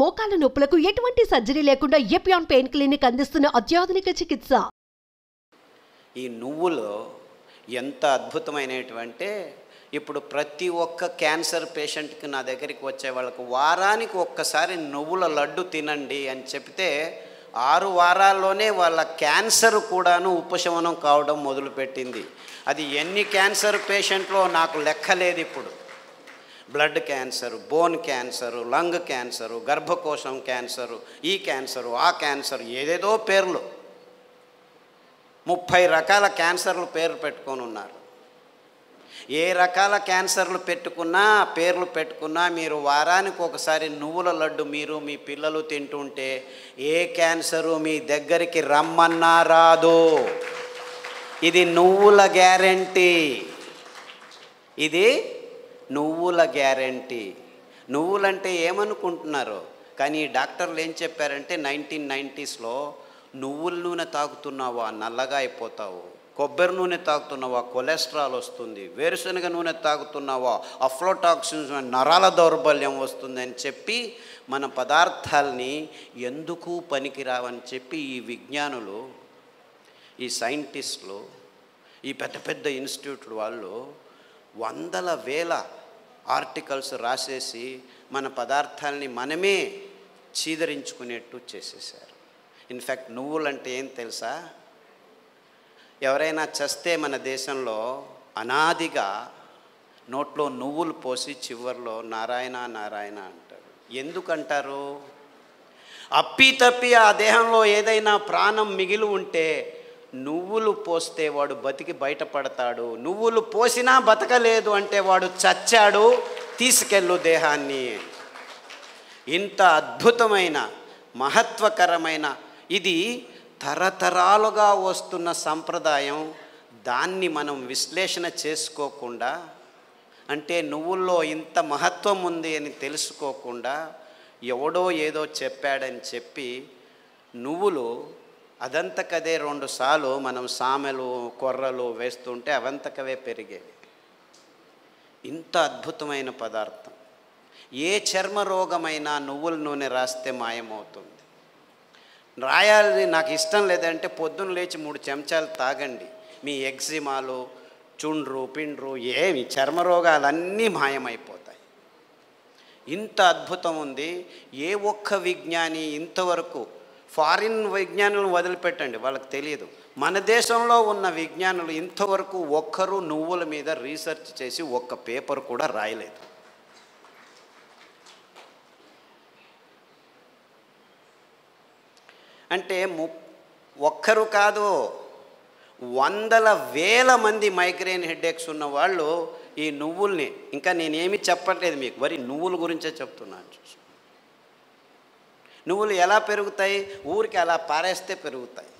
మోకాళ్ల నొప్పులకు ఎటువంటి సర్జరీ లేకుండా ఎపియాన్ పెయిన్ క్లినిక్ అందిస్తున్న అత్యాధునిక చికిత్స. ఈ నువ్వులు ఎంత అద్భుతమైనటువంటి, ఇప్పుడు ప్రతి ఒక్క క్యాన్సర్ పేషెంట్కి నా దగ్గరికి వచ్చే వాళ్ళకు వారానికి ఒక్కసారి నువ్వుల లడ్డు తినండి అని చెప్తే 6 వారాల్లోనే వాళ్ళ క్యాన్సర్ కూడాను ఉపశమనం కావడం మొదలుపెట్టింది. అది ఎన్ని క్యాన్సర్ పేషెంట్లో నాకు లెక్కలేదు. ఇప్పుడు blood cancer, bone cancer, lung cancer, గర్భకోశం క్యాన్సరు, ఈ క్యాన్సరు, ఆ క్యాన్సరు, ఏదేదో పేర్లు 30 రకాల క్యాన్సర్లు పేర్లు పెట్టుకొని ఉన్నారు. ఏ రకాల క్యాన్సర్లు పెట్టుకున్నా, పేర్లు పెట్టుకున్నా, మీరు వారానికి ఒకసారి నువ్వుల లడ్డు మీరు మీ పిల్లలు తింటుంటే ఏ క్యాన్సరు మీ దగ్గరికి రమ్మన్నా రాదు. ఇది నువ్వుల గ్యారెంటీ. ఇది నువ్వుల గ్యారెంటీ. నువ్వులంటే ఏమనుకుంటున్నారు? కానీ డాక్టర్లు ఏం చెప్పారంటే 1990స్లో నువ్వుల నూనె తాగుతున్నావా నల్లగా అయిపోతావు, కొబ్బరి నూనె తాగుతున్నావా కొలెస్ట్రాల్ వస్తుంది, వేరుశనగ నూనె తాగుతున్నావా అఫ్లోటాక్సిన్స్ నరాల దౌర్బల్యం వస్తుంది అని చెప్పి మన పదార్థాలని ఎందుకు పనికిరావని చెప్పి ఈ విజ్ఞానులు, ఈ సైంటిస్టులు, ఈ పెద్ద పెద్ద ఇన్స్టిట్యూట్లు వాళ్ళు వందల వేల ఆర్టికల్స్ రాసేసి మన పదార్థాలని మనమే చీదరించుకునేట్టు చేసేసారు. ఇన్ఫ్యాక్ట్ నువ్వులంటే ఏం తెలుసా? ఎవరైనా చస్తే మన దేశంలో అనాదిగా నోట్లో నువ్వులు పోసి చివర్లో నారాయణ నారాయణ అంటారు. ఎందుకంటారు? అప్పి ఆ దేహంలో ఏదైనా ప్రాణం మిగిలి ఉంటే నువ్వులు పోస్తే వాడు బతికి బయటపడతాడు, నువ్వులు పోసినా బతకలేదు అంటే వాడు చచ్చాడు, తీసుకెళ్ళు దేహాన్ని. ఇంత అద్భుతమైన మహత్వకరమైన ఇది తరతరాలుగా వస్తున్న సంప్రదాయం. దాన్ని మనం విశ్లేషణ చేసుకోకుండా, అంటే నువ్వుల్లో ఇంత మహత్వం ఉంది అని తెలుసుకోకుండా ఎవడో ఏదో చెప్పాడని చెప్పి నువ్వులు అదంతకదే 2 సార్లు మనం సామెలు కొర్రలు వేస్తుంటే అవంతకవే పెరిగేవి. ఇంత అద్భుతమైన పదార్థం. ఏ చర్మ రోగమైనా నువ్వుల నూనె రాస్తే మాయమవుతుంది. రాయాలని నాకు ఇష్టం లేదంటే పొద్దున్న లేచి 3 చెంచాలు తాగండి, మీ ఎగ్జిమాలు, చుండ్రు పిండ్రు ఏమి చర్మ రోగాలన్నీ మాయమైపోతాయి. ఇంత అద్భుతం ఉంది. ఏ ఒక్క విజ్ఞాని ఇంతవరకు, ఫారిన్ విజ్ఞానులను వదిలిపెట్టండి, వాళ్ళకి తెలియదు, మన దేశంలో ఉన్న విజ్ఞానులు ఇంతవరకు ఒక్కరు నువ్వుల మీద రీసెర్చ్ చేసి ఒక్క పేపర్ కూడా రాయలేదు. అంటే ఒక్కరు కాదు, వందల వేల మంది మైగ్రేన్ హెడేక్స్ ఉన్న వాళ్ళు ఈ నువ్వుల్ని, ఇంకా నేనేమి చెప్పట్లేదు మీకు, మరి నువ్వుల గురించే చెప్తున్నాను. నువ్వులు ఎలా పెరుగుతాయి? ఊరికి అలా పారేస్తే పెరుగుతాయి.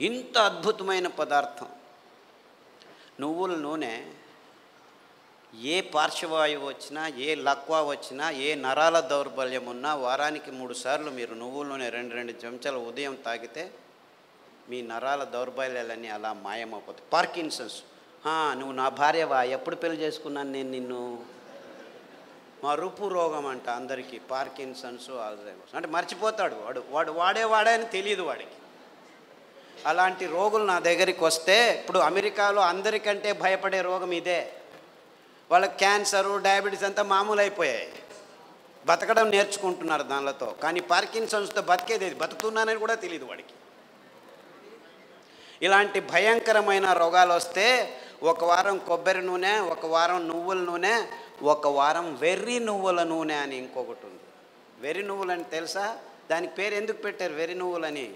ఇంత అద్భుతమైన పదార్థం నువ్వుల నూనె. ఏ పార్శ్వవాయువు వచ్చినా, ఏ లక్వా వచ్చినా, ఏ నరాల దౌర్బల్యం ఉన్నా వారానికి 3 సార్లు మీరు నువ్వుల నూనె 2 చెంచాలు ఉదయం తాగితే మీ నరాల దౌర్బల్యాలన్నీ అలా మాయమైపోతాయి. పార్కిన్సన్స్, నువ్వు నా భార్యవా, ఎప్పుడు పెళ్లి చేసుకున్నాను నేను నిన్ను, మరుపు రోగం అంట అందరికీ, పార్కిన్సన్స్, ఆల్జైమర్స్ అంటే మర్చిపోతాడు వాడు వాడే అని తెలియదు వాడికి. అలాంటి రోగులు నా దగ్గరికి వస్తే, ఇప్పుడు అమెరికాలో అందరికంటే భయపడే రోగం ఇదే. వాళ్ళకి క్యాన్సరు, డయాబెటీస్ అంతా మామూలు అయిపోయాయి, బతకడం నేర్చుకుంటున్నారు దానిలతో. కానీ పార్కిన్సన్స్తో బతికేది, బతుకుతున్నానని కూడా తెలియదు వాడికి. ఇలాంటి భయంకరమైన రోగాలు వస్తే 1 వారం కొబ్బరి నూనె, 1 వారం నువ్వుల నూనె, 1 వారం వెర్రి నువ్వుల నూనె అని ఇంకొకటి ఉంది. వెర్రి నువ్వులని తెలుసా? దానికి పేరు ఎందుకు పెట్టారు వెర్రి నువ్వులని?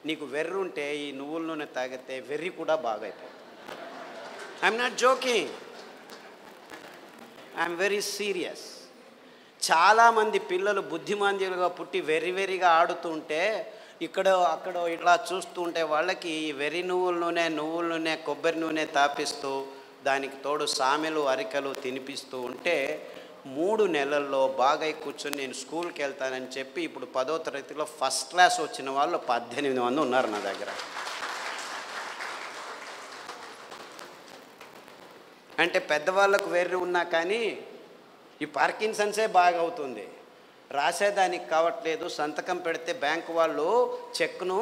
నీకు వెర్రి ఉంటే ఈ నువ్వుల నూనె తాగితే వెర్రి కూడా బాగా అయిపోతుంది. I'm not joking, I'm very serious. చాలామంది పిల్లలు బుద్ధిమాంద్యులుగా పుట్టి వెర్రిగా ఆడుతుంటే ఇక్కడో అక్కడో ఇట్లా చూస్తూ ఉంటే వాళ్ళకి ఈ వెర్రి నువ్వుల నూనె కొబ్బరి నూనె తాపిస్తూ దానికి తోడు సామెలు అరికలు తినిపిస్తూ ఉంటే 3 నెలల్లో బాగా కూర్చొని నేను స్కూల్కి వెళ్తానని చెప్పి ఇప్పుడు 10వ తరగతిలో ఫస్ట్ క్లాస్ వచ్చిన వాళ్ళు 18 మంది ఉన్నారు నా దగ్గర. అంటే పెద్దవాళ్ళకు వెర్రి ఉన్నా కానీ ఈ పార్కిన్సన్సే బాగా అవుతుంది. రాసేదానికి కావట్లేదు, సంతకం పెడితే బ్యాంకు వాళ్ళు చెక్ను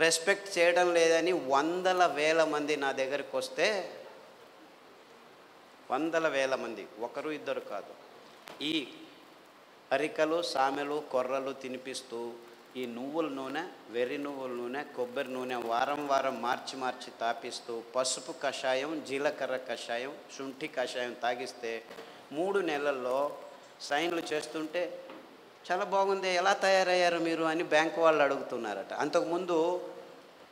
రెస్పెక్ట్ చేయడం లేదని వందల వేల మంది నా దగ్గరికి వస్తే, వందల వేల మంది, ఒకరు ఇద్దరు కాదు, ఈ అరికలు సామెలు కొర్రలు తినిపిస్తూ ఈ నువ్వుల నూనె, వెర్రి నువ్వుల నూనె, కొబ్బరి నూనె వారం వారం మార్చి తాపిస్తూ పసుపు కషాయం, జీలకర్ర కషాయం, శుంఠి కషాయం తాగిస్తే 3 నెలల్లో సైన్లు చేస్తుంటే చాలా బాగుంది, ఎలా తయారయ్యారు మీరు అని బ్యాంకు వాళ్ళు అడుగుతున్నారట. అంతకుముందు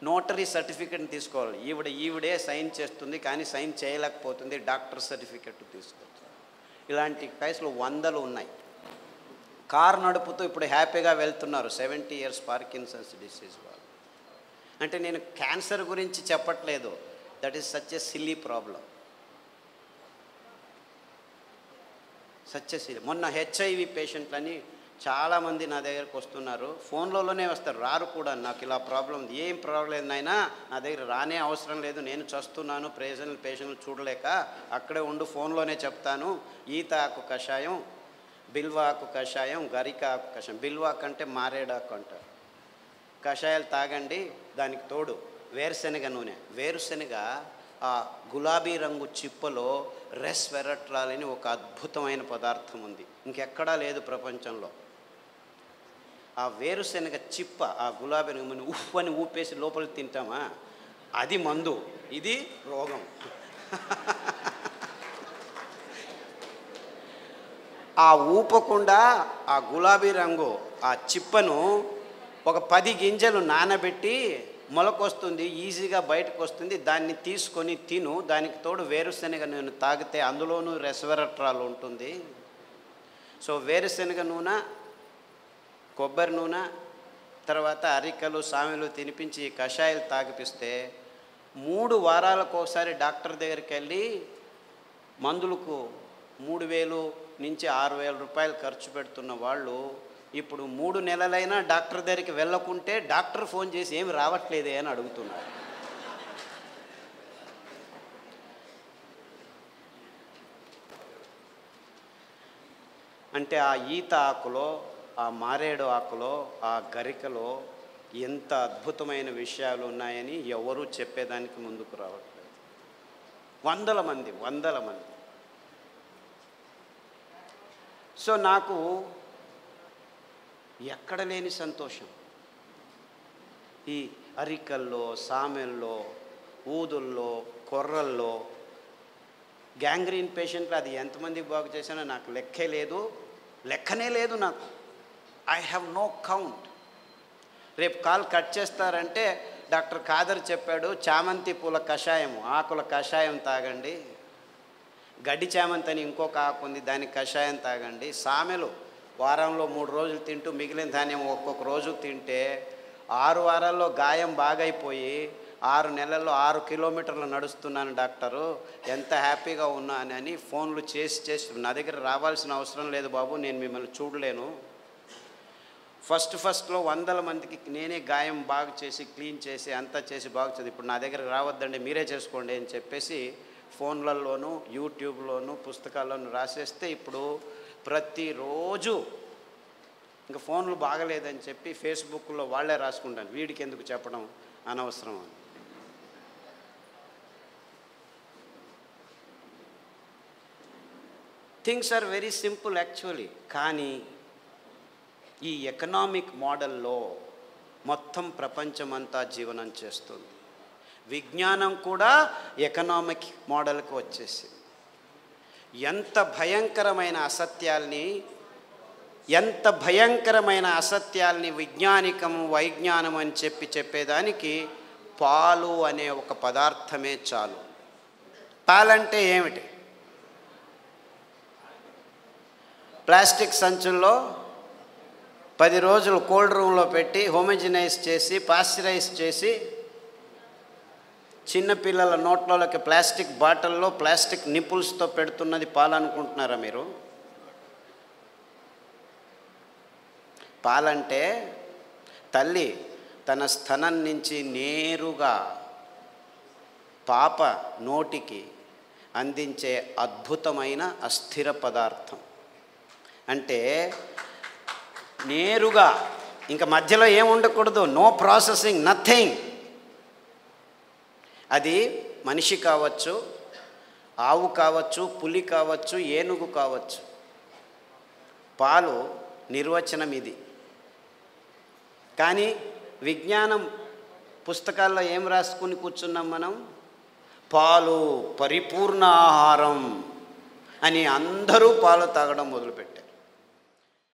నోటరీ సర్టిఫికెట్ని తీసుకోవాలి, ఈవిడే సైన్ చేస్తుంది కానీ సైన్ చేయలేకపోతుంది, డాక్టర్ సర్టిఫికెట్ తీసుకోవచ్చు. ఇలాంటి కేసులు వందలు ఉన్నాయి. కారు నడుపుతూ ఇప్పుడు హ్యాపీగా వెళ్తున్నారు 70 years పార్కిన్సన్స్ డిసీజ్ వాళ్ళు. అంటే నేను క్యాన్సర్ గురించి చెప్పట్లేదు, that is such a silly problem, such a silly. మొన్న హెచ్ఐవి పేషెంట్లని చాలామంది నా దగ్గరకు వస్తున్నారు, ఫోన్లలోనే వస్తారు, రారు కూడా. నాకు ఇలా ప్రాబ్లం ఉంది, ఏం ప్రాబ్లం లేదు నాయనా, నా దగ్గర రానే అవసరం లేదు, నేను చస్తున్నాను, పేషెంట్లు చూడలేక, అక్కడే ఉండు, ఫోన్లోనే చెప్తాను. ఈత ఆకు కషాయం, బిల్వాకు కషాయం, గరిక ఆకు కషాయం, బిల్వాకు అంటే మారేడాకు అంటారు, కషాయాలు తాగండి. దానికి తోడు వేరుశెనగ నూనె. వేరుశెనగ ఆ గులాబీ రంగు చిప్పలో రెస్వెరట్రాల్ అని ఒక అద్భుతమైన పదార్థం ఉంది, ఇంకెక్కడా లేదు ప్రపంచంలో. ఆ వేరుశెనగ చిప్ప, ఆ గులాబీ రంగు ఉఫ్ అని ఊపేసి లోపలికి తింటామా, అది మందు, ఇది రోగం. ఆ ఊపకుండా ఆ గులాబీ రంగు ఆ చిప్పను ఒక 10 గింజలు నానబెట్టి మొలకొస్తుంది, ఈజీగా బయటకు వస్తుంది, దాన్ని తీసుకొని తిను. దానికి తోడు వేరుశెనగ నూనె తాగితే అందులోనూ రెస్వెరట్రాల్ ఉంటుంది. సో వేరుశెనగ నూనె, కొబ్బరి నూనె, తర్వాత అరికలు సామెలు తినిపించి కషాయాలు తాగిపిస్తే 3 వారాలకు ఒకసారి డాక్టర్ దగ్గరికి వెళ్ళి మందులకు 3,000 నుంచి 6,000 రూపాయలు ఖర్చు పెడుతున్న వాళ్ళు ఇప్పుడు 3 నెలలైనా డాక్టర్ దగ్గరికి వెళ్ళకుంటే డాక్టర్ ఫోన్ చేసి ఏమి రావట్లేదే అని అడుగుతున్నారు. అంటే ఆ ఈత ఆకులో, ఆ మారేడు ఆకులో, ఆ గరికలో ఎంత అద్భుతమైన విషయాలు ఉన్నాయని ఎవరూ చెప్పేదానికి ముందుకు రావట్లేదు. వందల మంది. సో నాకు ఎక్కడ లేని సంతోషం. ఈ అరికల్లో, సామెల్లో, ఊదుల్లో, కొర్రల్లో, గ్యాంగ్రీన్ పేషెంట్లు అది ఎంతమందికి బాగు చేశానో నాకు లెక్కనే లేదు నాకు. I have no count. రేపు కాల్ కట్ చేస్తారంటే డాక్టర్ ఖాదర్ చెప్పాడు, చామంతి పూల కషాయం, ఆకుల కషాయం తాగండి, గడ్డి చామంతి అని ఇంకొక ఆకు ఉంది, దానికి కషాయం తాగండి, సామెలు వారంలో 3 రోజులు తింటూ మిగిలిన ధాన్యం ఒక్కొక్క రోజు తింటే 6 వారాల్లో గాయం బాగైపోయి 6 నెలల్లో 6 కిలోమీటర్లు నడుస్తున్నాను డాక్టరు, ఎంత హ్యాపీగా ఉన్నానని ఫోన్లు చేసి నా దగ్గర రావాల్సిన అవసరం లేదు బాబు, నేను మిమ్మల్ని చూడలేను. ఫస్ట్లో 100 మందికి నేనే గాయం బాగు చేసి క్లీన్ చేసి అంతా చేసి బాగు చేసి, ఇప్పుడు నా దగ్గర రావద్దండి మీరే చేసుకోండి అని చెప్పేసి ఫోన్లలోనూ యూట్యూబ్లోనూ పుస్తకాల్లోనూ రాసేస్తే ఇప్పుడు ప్రతిరోజు ఇంకా ఫోన్లు బాగలేదని చెప్పి ఫేస్బుక్లో వాళ్ళే రాసుకుంటాను, వీడికి ఎందుకు చెప్పడం అనవసరం అని. Things are very simple actually. కానీ ఈ ఎకనామిక్ మోడల్లో మొత్తం ప్రపంచమంతా జీవనం చేస్తుంది. విజ్ఞానం కూడా ఎకనామిక్ మోడల్కి వచ్చేసింది. ఎంత భయంకరమైన అసత్యాల్ని వైజ్ఞానం అని చెప్పేదానికి పాలు అనే ఒక పదార్థమే చాలు. పాలంటే ఏమిటి? ప్లాస్టిక్ సంచుల్లో 10 రోజులు కోల్డ్ రూమ్లో పెట్టి హోమోజినైజ్ చేసి పాశ్చరైజ్ చేసి చిన్నపిల్లల నోట్లోకి ప్లాస్టిక్ బాటిల్లో ప్లాస్టిక్ నిపుల్స్తో పెడుతున్నది పాలనుకుంటున్నారా మీరు? పాలంటే తల్లి తన స్తనం నుంచి నేరుగా పాప నోటికి అందించే అద్భుతమైన అస్థిర పదార్థం. అంటే నేరుగా, ఇంకా మధ్యలో ఏం ఉండకూడదు, నో ప్రాసెసింగ్, నథింగ్. అది మనిషి కావచ్చు, ఆవు కావచ్చు, పులి కావచ్చు, ఏనుగు కావచ్చు. పాలు నిర్వచనం ఇది. కానీ విజ్ఞానం పుస్తకాల్లో ఏం రాసుకుని కూర్చున్నాం మనం? పాలు పరిపూర్ణ ఆహారం అని అందరూ పాలు తాగడం మొదలుపెట్టారు.